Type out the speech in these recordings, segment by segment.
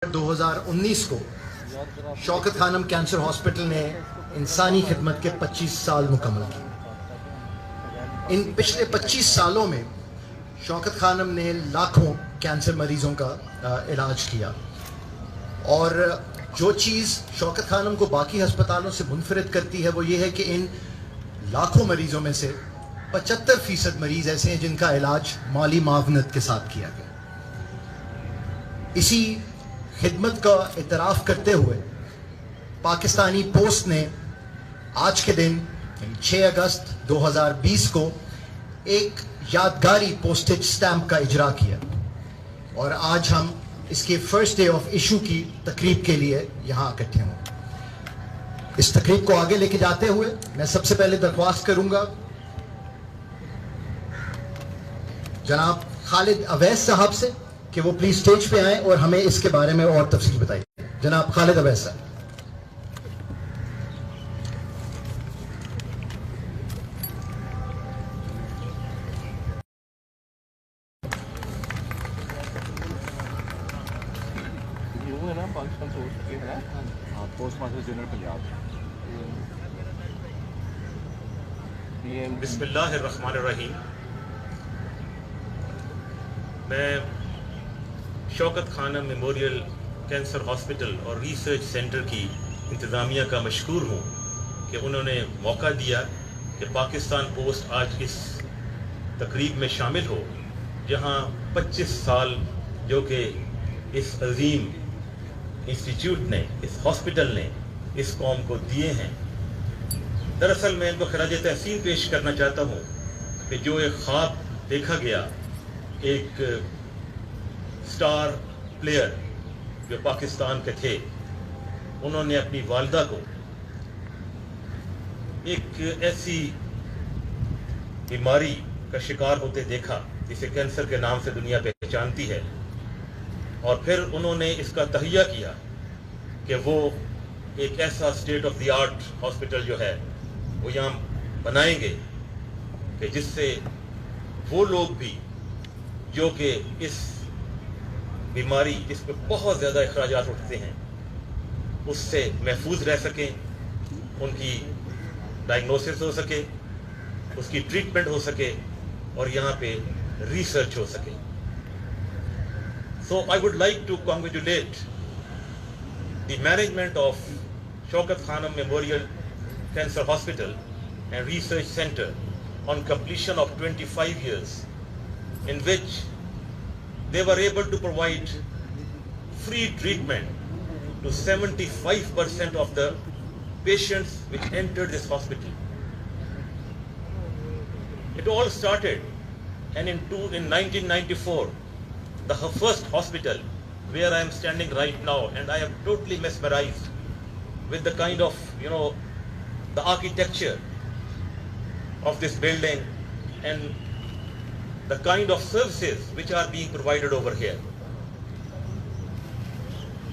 2019 کو شوکت خانم cancer hospital نے انسانی خدمت کے 25 سال مکمل کی۔ ان پچھلے 25 سالوں میں شوکت خانم نے لاکھوں کینسر مریضوں کا علاج کیا، اور جو چیز شوکت خانم کو باقی ہسپتالوں سے منفرد کرتی ہے وہ یہ ہے کہ ان لاکھوں مریضوں میں سے 75% مریض ایسے ہیں جن کا علاج مالی معاونت کے ساتھ کیا گیا۔ اسی خدمت کا اعتراف کرتے ہوئے پاکستانی پوسٹ نے آج کے دن 6 اگست 2020 کو ایک یادگاری پوسٹیج سٹیمپ کا اجرا کیا، اور آج ہم اس کے فرسٹ ڈے آف ایشو کی تقریب کے لیے یہاں اکٹھے ہوں۔ اس تقریب کو آگے لے کے جاتے ہوئے میں سب سے پہلے درخواست کروں گا جناب خالد اویس صاحب سے کہ وہ پلیز سٹیج پہ آئیں اور ہمیں اس کے بارے میں اور تفصیل بتائیں۔ جناب خالد اویس صاحب۔ Post master general Punjab. بسم اللہ الرحمن الرحیم۔ میں شوکت خانم میموریل کینسر ہاسپٹل اور ریسرچ سینٹر کی انتظامیہ کا مشکور ہوں کہ انہوں نے موقع دیا کہ پاکستان پوسٹ آج اس تقریب میں شامل ہو، جہاں 25 سال جو کہ اس عظیم انسٹیٹیوٹ نے، اس ہاسپٹل نے اس قوم کو دیے ہیں۔ دراصل میں ان کو خراج تحسین پیش کرنا چاہتا ہوں کہ جو ایک خواب دیکھا گیا، ایک سٹار پلیئر جو پاکستان کے تھے، انہوں نے اپنی والدہ کو ایک ایسی بیماری کا شکار ہوتے دیکھا جسے کینسر کے نام سے دنیا پہچانتی ہے، اور پھر انہوں نے اس کا تہیہ کیا کہ وہ ایک ایسا state of the art hospital جو ہے وہ یہاں بنائیں گے کہ جس سے وہ لوگ بھی جو کہ اس بیماری جس پہ بہت زیادہ اخراجات اٹھتے ہیں اس سے محفوظ رہ سکیں، ان کی ڈائگنوسس ہو سکے، اس کی ٹریٹمنٹ ہو سکے، اور یہاں پہ ریسرچ ہو سکے۔ So I would like to congratulate the management of Shaukat Khanum Memorial Cancer Hospital and Research Center on completion of 25 years in which they were able to provide free treatment to 75% of the patients which entered this hospital. It all started and in 1994, the first hospital where I am standing right now, and I am totally mesmerized with the kind of, the architecture of this building and the kind of services which are being provided over here.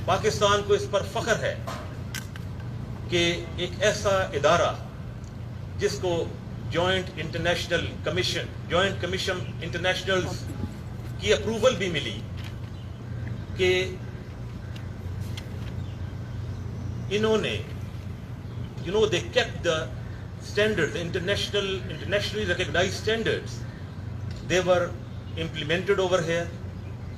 Pakistan کو اس پر فخر ہے کہ ایک ایسا ادارہ جس کو joint commission international کی اپروول بھی ملی کہ انہوں نے they kept the standards, internationally recognized standards. They were implemented over here.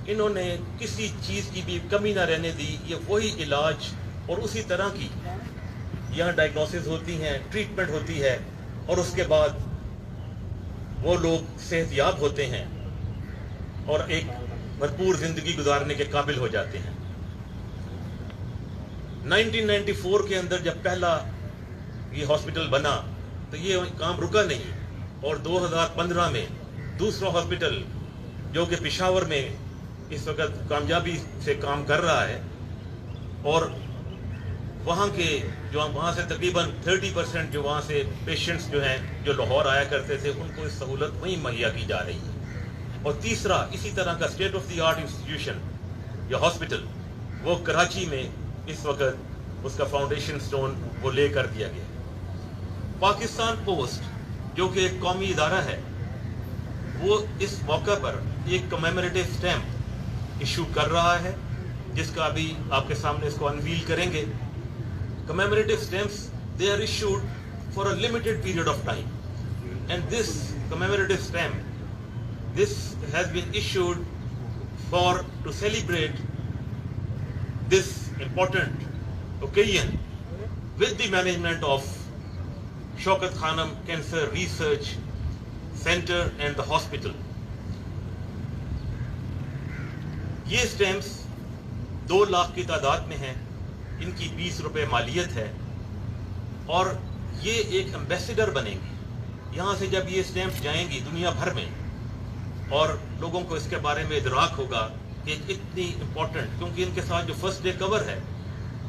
انہوں نے کسی چیز کی بھی کمی نہ رہنے دی۔ یہ وہی علاج اور اسی طرح کی یہاں ڈائگنوسس ہوتی ہیں، ٹریٹمنٹ ہوتی ہے، اور اس کے بعد وہ لوگ صحت یاب ہوتے ہیں اور ایک بھرپور زندگی گزارنے کے قابل ہو جاتے ہیں۔ 1994 کے اندر جب پہلا یہ ہاسپٹل بنا تو یہ کام رکا نہیں، اور 2015 میں دوسرا ہاسپٹل جو کہ پشاور میں اس وقت کامیابی سے کام کر رہا ہے، اور وہاں سے تقریباً 30% جو وہاں سے پیشنٹس جو ہیں جو لاہور آیا کرتے تھے ان کو اس سہولت وہیں مہیا کی جا رہی ہے۔ اور تیسرا اسی طرح کا state of the art institution یا ہاسپٹل وہ کراچی میں اس وقت اس کا فاؤنڈیشن سٹون وہ لے کر دیا گیا۔ پاکستان پوسٹ جو کہ ایک قومی ادارہ ہے، وہ اس موقع پر ایک کمیموریٹو اسٹیمپ ایشو کر رہا ہے، جس کا ابھی آپ کے سامنے اس کو انویل کریں گے. Commemorative stamps, they are issued for a limited period of time, and this commemorative stamp, this has been issued to celebrate this important occasion with the management of Shaukat Khanum Cancer Research Center and the hospital. یہ stamps 2 lakh کی تعداد میں ہیں, ان کی 20 روپے مالیت ہے, اور یہ ایک ایمبیسیڈر بنیں گی. یہاں سے جب یہ سٹیمپس جائیں گی دنیا بھر میں, اور لوگوں کو اس کے بارے میں ادراک ہوگا کہ اتنی امپورٹنٹ, کیونکہ ان کے ساتھ جو فرسٹ ڈے کور ہے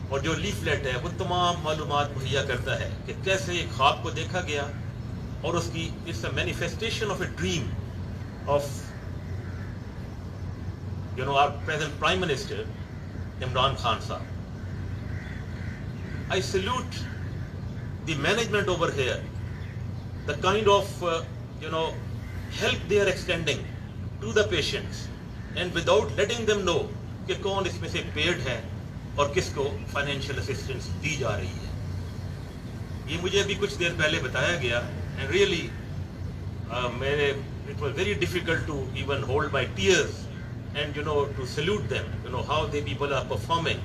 اور جو لیفلیٹ ہے وہ تمام معلومات مہیا کرتا ہے کہ کیسے ایک خواب کو دیکھا گیا, اور اس کی it's a manifestation of a dream of our present Prime Minister Imran Khan sahab. I salute the management over here, the kind of help they are extending to the patients, and without letting them know کہ کون اس میں سے paid ہے اور کس کو financial assistance دی جا رہی ہے. یہ مجھے ابھی کچھ دیر پہلے بتایا گیا, and really it was very difficult to even hold my tears and to salute them, how the people are performing.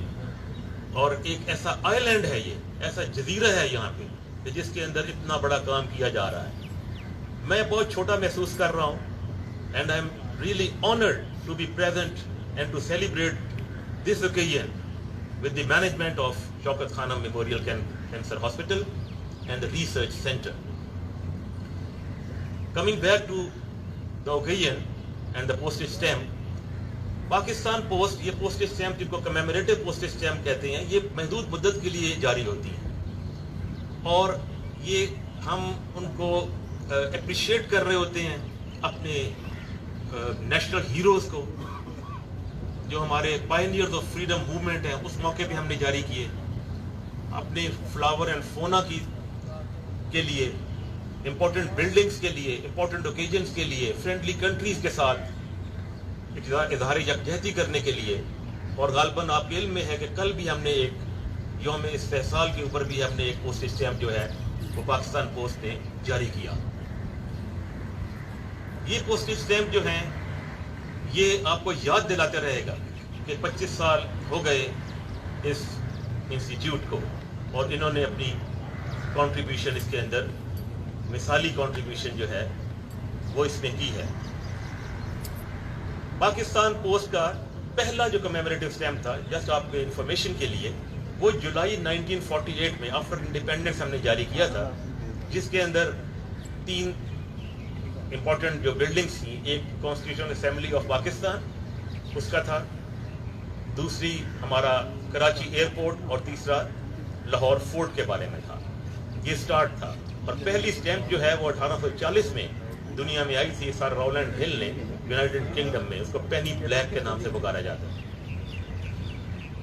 اور ایک ایسا آئی لینڈ ہے, یہ ایسا جزیرہ ہے یہاں پہ کہ جس کے اندر اتنا بڑا کام کیا جا رہا ہے. میں بہت چھوٹا محسوس کر رہا ہوں, and I am really honored to be present and to celebrate this occasion with the management of Shaukat Khanum Memorial Cancer Hospital and the Research Center. Coming back to the occasion and the postage stamp, Pakistan post, یہ postage stamp جن کو کمیموریٹو postage stamp کہتے ہیں, یہ محدود مدت کے لیے جاری ہوتی ہیں, اور یہ ہم ان کو اپریشیٹ کر رہے ہوتے ہیں اپنے نیشنل ہیروز کو, جو ہمارے پائنیئرز آف فریڈم موومنٹ ہیں. اس موقع پہ ہم نے جاری کیے اپنے فلاور اینڈ فونا کے لیے, امپورٹنٹ بلڈنگز کے لیے, امپورٹنٹ اوکیجنز کے لیے, فرینڈلی کنٹریز کے ساتھ اظہار یکجہتی کرنے کے لیے. اور غالباً آپ کے علم میں ہے کہ کل بھی ہم نے ایک یوم استحصال کے اوپر بھی ہم نے ایک پوسٹیج اسٹیمپ جو ہے وہ پاکستان پوسٹ نے جاری کیا. یہ پوسٹیج اسٹیمپ جو ہیں یہ آپ کو یاد دلاتے رہے گا کہ 25 سال ہو گئے اس انسٹیٹیوٹ کو, اور انہوں نے اپنی کنٹریبیوشن اس کے اندر, مثالی کنٹریبیوشن جو ہے وہ اس میں کی ہے. پاکستان پوسٹ کا پہلا جو کمیموریٹو اسٹیمپ تھا, جسٹ آپ کے انفارمیشن کے لیے, وہ جولائی 1948 میں آفٹر انڈیپینڈنس ہم نے جاری کیا تھا, جس کے اندر 3 امپورٹنٹ جو بلڈنگس تھیں. ایک کانسٹیٹیوشنل اسمبلی آف پاکستان اس کا تھا, دوسری ہمارا کراچی ایئرپورٹ, اور تیسرا لاہور فورٹ کے بارے میں تھا. یہ سٹارٹ تھا, اور پہلی اسٹیمپ جو ہے وہ 1840 میں دنیا میں آئی تھی. سر رولینڈ ہل نے یونائٹڈ کنگڈم میں, اس کو پینی بلیک کے نام سے پکارا جاتا ہے.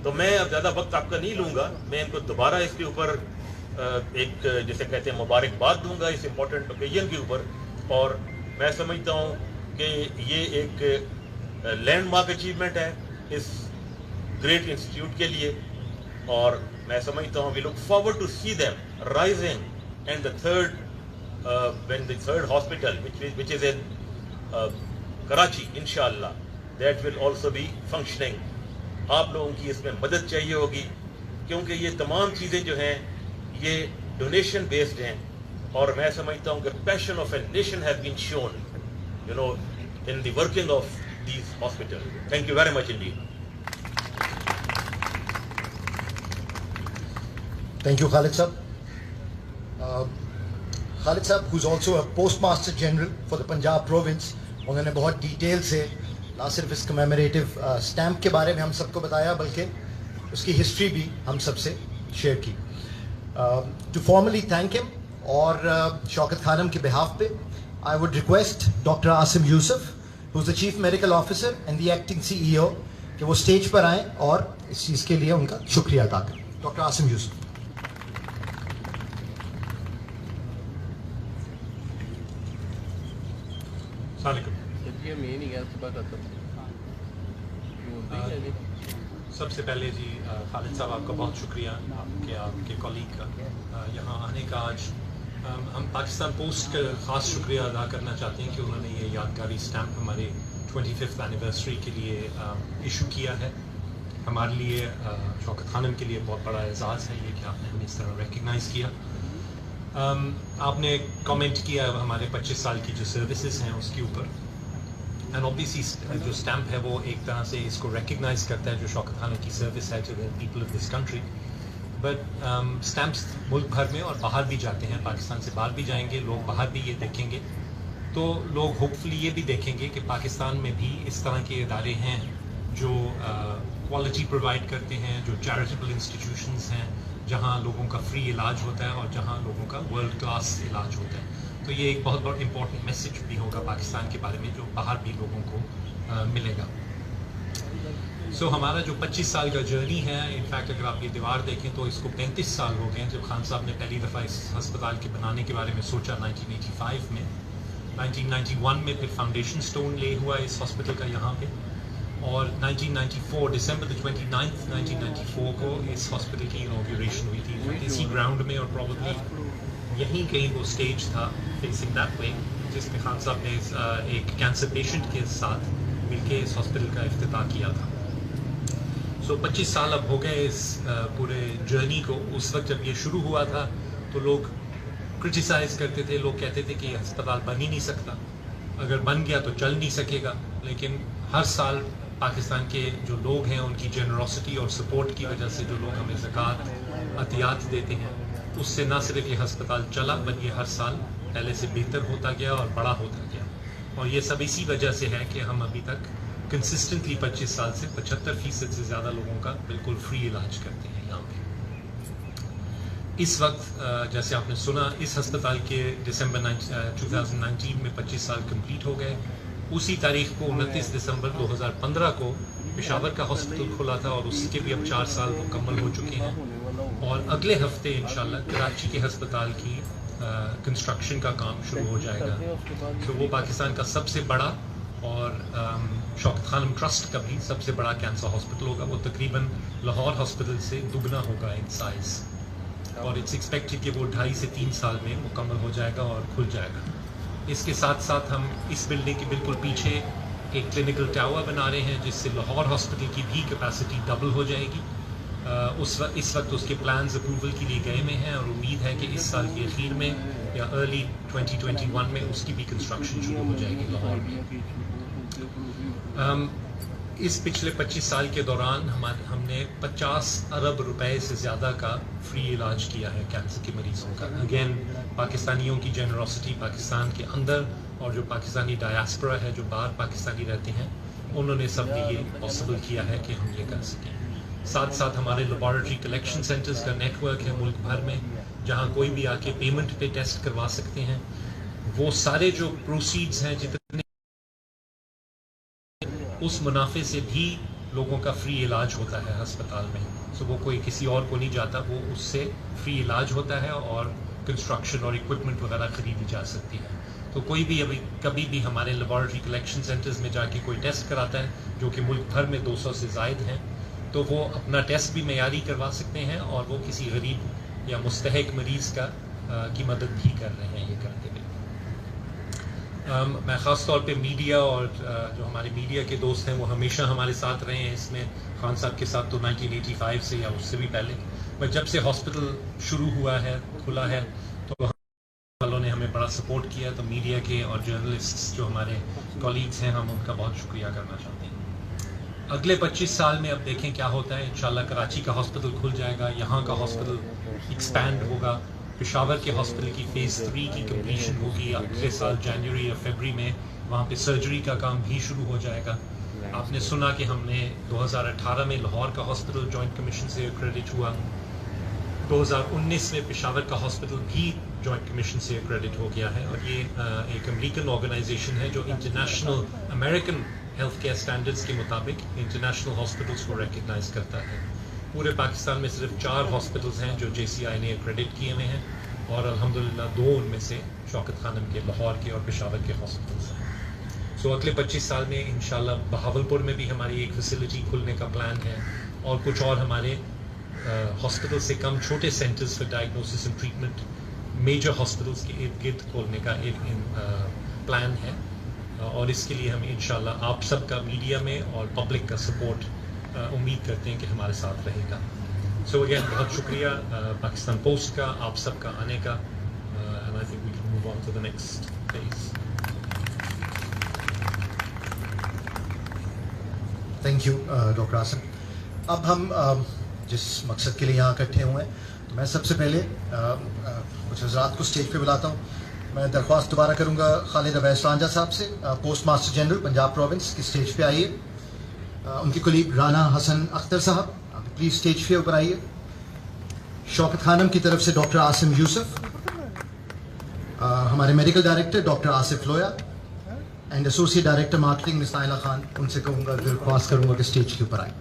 تو میں اب زیادہ وقت آپ کا نہیں لوں گا, میں ان کو دوبارہ اس کے اوپر ایک جسے کہتے ہیں مبارکباد دوں گا اس امپورٹنٹ اوکیجن کے اوپر. اور میں سمجھتا ہوں کہ یہ ایک لینڈ مارک اچیومنٹ ہے اس گریٹ انسٹیٹیوٹ کے لیے, اور میں سمجھتا ہوں we look forward to see them rising, and the third hospital which is in Karachi, inshallah, that will also be functioning. آپ لوگوں کی اس میں مدد چاہیے ہوگی, کیونکہ یہ تمام چیزیں جو ہیں یہ ڈونیشن بیسڈ ہیں, اور میں سمجھتا ہوں کہ passion of a nation has been shown in the working of these hospitals. Thank you very much indeed. Thank you, Khalid Sahab. Khalid Sahab, who's also a Postmaster General for the Punjab Province, انہوں نے بہت detail سے نہ صرف اس کمیموریٹو stamp کے بارے میں ہم سب کو بتایا, بلکہ اس کی ہسٹری بھی ہم سب سے شیئر کی. ٹو فارملی تھینک ہم اور شوکت خانم کے بہاف پہ, I would request Dr. Asim Yusuf, who's the Chief Medical Officer and the Acting CEO, کہ وہ اسٹیج پر آئیں اور اس چیز کے لیے ان کا شکریہ ادا کریں. ڈاکٹر آسم یوسف. السلام علیکم. سب سے پہلے جی خالد صاحب آپ کا بہت شکریہ آپ کے کالیگ کا یہاں آنے کا. آج ہم پاکستان پوسٹ کا خاص شکریہ ادا کرنا چاہتے ہیں کہ انہوں نے یہ یادگاری اسٹیمپ ہمارے 25th اینیورسری کے لیے ایشو کیا ہے. ہمارے لیے شوکت خانم کے لیے بہت بڑا اعزاز ہے یہ کہ آپ نے ہمیں اس طرح ریکگنائز کیا. آپ نے کامنٹ کیا ہمارے 25 سال کی جو سروسز ہیں اس کے اوپر، اینڈ اوبیسلی جو اسٹیمپ ہے وہ ایک طرح سے اس کو ریکگنائز کرتا ہے جو شوکت خانم کی سروس ہے to the people of this country. But stamps ملک بھر میں اور باہر بھی جاتے ہیں، پاکستان سے باہر بھی جائیں گے لوگ، باہر بھی یہ دیکھیں گے تو لوگ ہوپ فلی یہ بھی دیکھیں گے کہ پاکستان میں بھی اس طرح کے ادارے ہیں جو کوالٹی پرووائڈ کرتے ہیں، جو چیریٹیبل انسٹیٹیوشنز ہیں جہاں لوگوں کا فری علاج ہوتا ہے اور جہاں لوگوں کا ورلڈ کلاس علاج ہوتا ہے. تو یہ ایک بہت بڑا امپورٹنٹ میسج بھی ہوگا پاکستان کے بارے میں جو باہر بھی لوگوں کو ملے گا. سو ہمارا جو 25 سال کا جرنی ہے، انفیکٹ اگر آپ یہ دیوار دیکھیں تو اس کو 35 سال ہو گئے ہیں جب خان صاحب نے پہلی دفعہ اس ہسپتال کے بنانے کے بارے میں سوچا 1985 میں. 1991 میں پھر فاؤنڈیشن سٹون لے ہوا اس ہاسپٹل کا یہاں پہ، اور 1994 ڈسمبر 29 1994 کو اس ہاسپٹل کی انوگریشن ہوئی تھی اسی گراؤنڈ میں، اور پروبیبلی یہیں کہیں وہ اسٹیج تھا فیسنگ دیٹ وے جس میں خان صاحب نے ایک کینسر پیشنٹ کے ساتھ مل کے اس ہاسپٹل کا افتتاح کیا تھا. سو 25 سال اب ہو گئے اس پورے جرنی کو. اس وقت جب یہ شروع ہوا تھا تو لوگ کرٹیسائز کرتے تھے، لوگ کہتے تھے کہ یہ ہسپتال بن ہی نہیں سکتا، اگر بن گیا تو چل نہیں سکے گا. لیکن ہر سال پاکستان کے جو لوگ ہیں ان کی جنروسٹی اور سپورٹ کی وجہ سے جو لوگ ہمیں زکوٰۃ عطیات دیتے ہیں اس سے نہ صرف یہ ہسپتال چلا بلکہ ہر سال پہلے سے بہتر ہوتا گیا اور بڑا ہوتا گیا. اور یہ سب اسی وجہ سے ہے کہ ہم ابھی تک کنسسٹنٹلی 25 سال سے 75% سے زیادہ لوگوں کا بالکل فری علاج کرتے ہیں یہاں پہ. اس وقت جیسے آپ نے سنا اس ہسپتال کے دسمبر 2019 میں 25 سال کمپلیٹ ہو گئے. اسی تاریخ کو 29 دسمبر 2015 کو پشاور کا ہاسپٹل کھلا تھا اور اس کے بھی اب 4 سال مکمل ہو چکے ہیں. اور اگلے ہفتے انشاءاللہ کراچی کے ہسپتال کی کنسٹرکشن کا کام شروع ہو جائے گا. تو وہ پاکستان کا سب سے بڑا اور شوکت خانم ٹرسٹ کا بھی سب سے بڑا کینسر ہاسپٹل ہوگا. وہ تقریباً لاہور ہاسپٹل سے دگنا ہوگا ان سائز، اور اٹس ایکسپیکٹڈ کہ وہ 2.5 سے 3 سال میں مکمل ہو جائے گا اور کھل جائے گا. اس کے ساتھ ساتھ ہم اس بلڈنگ کے بالکل پیچھے ایک کلینکل ٹاور بنا رہے ہیں جس سے لاہور ہاسپٹل کی بھی کیپیسٹی ڈبل ہو جائے گی. اس وقت اس کے پلانز اپروول کے لیے گئے ہوئے ہیں اور امید ہے کہ اس سال کے اخیر میں یا ارلی 2021 میں اس کی بھی کنسٹرکشن شروع ہو جائے گی لاہور میں. اس پچھلے 25 سال کے دوران ہم نے 50 ارب روپے سے زیادہ کا فری علاج کیا ہے کینسر کے مریضوں کا. اگین پاکستانیوں کی جنروسٹی پاکستان کے اندر اور جو پاکستانی ڈایاسپورا ہے جو باہر پاکستانی رہتے ہیں انہوں نے سب نے یہ پاسبل کیا ہے کہ ہم یہ کر سکیں. ساتھ ساتھ ہمارے لیبارٹری کلیکشن سینٹرز کا نیٹ ورک ہے ملک بھر میں جہاں کوئی بھی آ کے پیمنٹ پہ ٹیسٹ کروا سکتے ہیں. وہ سارے جو پروسیڈز ہیں جتنے اس منافع سے بھی لوگوں کا فری علاج ہوتا ہے ہسپتال میں. سو وہ کوئی کسی اور کو نہیں جاتا، وہ اس سے فری علاج ہوتا ہے اور کنسٹرکشن اور اکوپمنٹ وغیرہ خریدی جا سکتی ہے. تو کوئی بھی ابھی کبھی بھی ہمارے لیبارٹری کلیکشن سینٹرز میں جا کے کوئی ٹیسٹ کراتا ہے جو کہ ملک بھر میں 200 سے زائد ہیں تو وہ اپنا ٹیسٹ بھی معیاری کروا سکتے ہیں اور وہ کسی غریب یا مستحق مریض کی مدد بھی کر رہے ہیں یہ کرتے ہوئے. میں خاص طور پہ میڈیا اور جو ہمارے میڈیا کے دوست ہیں وہ ہمیشہ ہمارے ساتھ رہے ہیں اس میں. خان صاحب کے ساتھ تو 1985 سے یا اس سے بھی پہلے، بٹ جب سے ہاسپٹل شروع ہوا ہے کھلا ہے تو والوں نے ہمیں بڑا سپورٹ کیا. تو میڈیا کے اور جرنلسٹ جو ہمارے کولیگز ہیں ہم ان کا بہت شکریہ کرنا چاہتے ہیں. اگلے 25 سال میں اب دیکھیں کیا ہوتا ہے. انشاءاللہ کراچی کا ہاسپٹل کھل جائے گا، یہاں کا ہاسپٹل ایکسپینڈ ہوگا. پشاور کے ہاسپٹل کی فیز 3 کی کمپلیشن ہوگی اگلے سال جنوری یا فیبری میں. وہاں پہ سرجری کا کام بھی شروع ہو جائے گا. آپ نے سنا کہ ہم نے 2018 میں لاہور کا ہاسپٹل جوائنٹ کمیشن سے ایکریڈٹ ہوا. 2019 میں پشاور کا ہاسپٹل بھی جوائنٹ کمیشن سے ایکریڈٹ ہو گیا ہے. اور یہ ایک امریکن آرگنائزیشن ہے جو international American health care standards کے مطابق انٹرنیشنل ہاسپٹلس کو ریکگنائز کرتا ہے. پورے پاکستان میں صرف 4 ہاسپٹلز ہیں جو JCI نے ایکریڈٹ کیے ہوئے ہیں اور الحمدللہ 2 ان میں سے شوکت خانم کے لاہور کے اور پشاور کے ہاسپٹلز ہیں. سو اگلے 25 سال میں انشاءاللہ بہاولپور میں بھی ہماری ایک فیسلٹی کھلنے کا پلان ہے. اور کچھ اور ہمارے ہاسپٹل سے کم چھوٹے centres for diagnosis and treatment major hospitals کے ارد گرد کھولنے کا ایک پلان ہے، اور اس کے لیے ہم انشاءاللہ آپ سب کا میڈیا میں اور پبلک کا سپورٹ امید کرتے ہیں کہ ہمارے ساتھ رہے گا. سو اگین بہت شکریہ پاکستان پوسٹ کا، آپ سب کا آنے کا. And I think we can move on to the next phase. Thank you doctor Asim. اب ہم جس مقصد کے لیے یہاں اکٹھے ہوئے ہیں، میں سب سے پہلے کچھ حضرات کو اسٹیج پہ بلاتا ہوں. میں درخواست دوبارہ کروں گا خالد اویس رانجھا صاحب سے، post master general Punjab province کی اسٹیج پہ آئیے. ان کی کولیگ رانا حسن اختر صاحب پلیز اسٹیج پہ اوپر آئیے. شوکت خانم کی طرف سے ڈاکٹر عاصم یوسف، ہمارے medical director doctor Asif Loya and associate director marketing miss Naila Khan. ان سے کہوں گا، درخواست کروں گا کہ اسٹیج کے اوپر آئیں.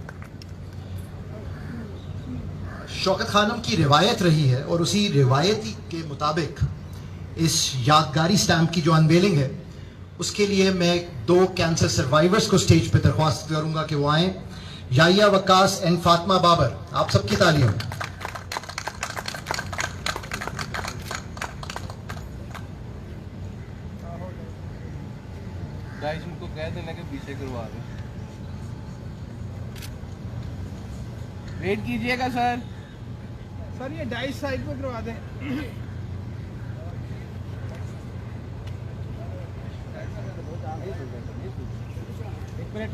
شوکت خانم کی روایت رہی ہے اور اسی روایت کے مطابق اس یادگاری اسٹیمپ کی جو انویلنگ ہے، اس کے لیے میں 2 کینسر سروائیورز کو اسٹیج پہ درخواست کروں گا کہ وہ آئیں. یایا وقاص اینڈ فاطمہ بابر، آپ سب کی تعلیم. ان کو کہہ دینا کہ پیچھے کروا دیں. ویٹ کیجیے گا سر. سر یہ ڈائس سائڈ پہ کروا دیں. ایک منٹ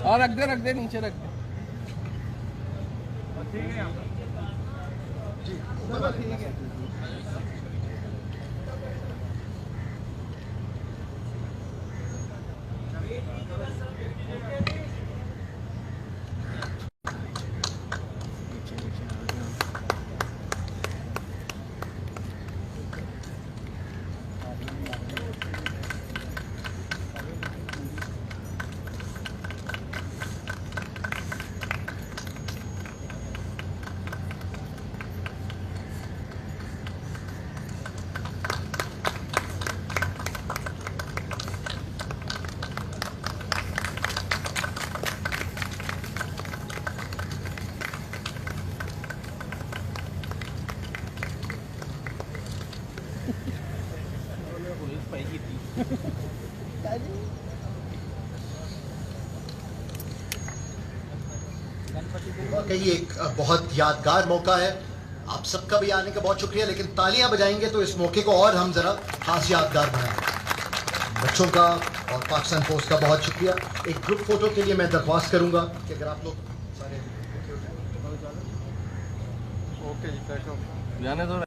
اور رکھ دے نیچے رکھ دے. ٹھیک ہے ٹھیک ہے. واقعی ایک بہت یادگار موقع ہے. آپ سب کا بھی آنے کا بہت شکریہ، لیکن تالیاں بجائیں گے تو اس موقع کو اور ہم ذرا خاص یادگار بنائیں گے. بچوں کا اور پاکستان پوسٹ کا بہت شکریہ. ایک گروپ فوٹو کے لیے میں درخواست کروں گا کہ اگر آپ لوگ سارے اوکے جی، جانے دو.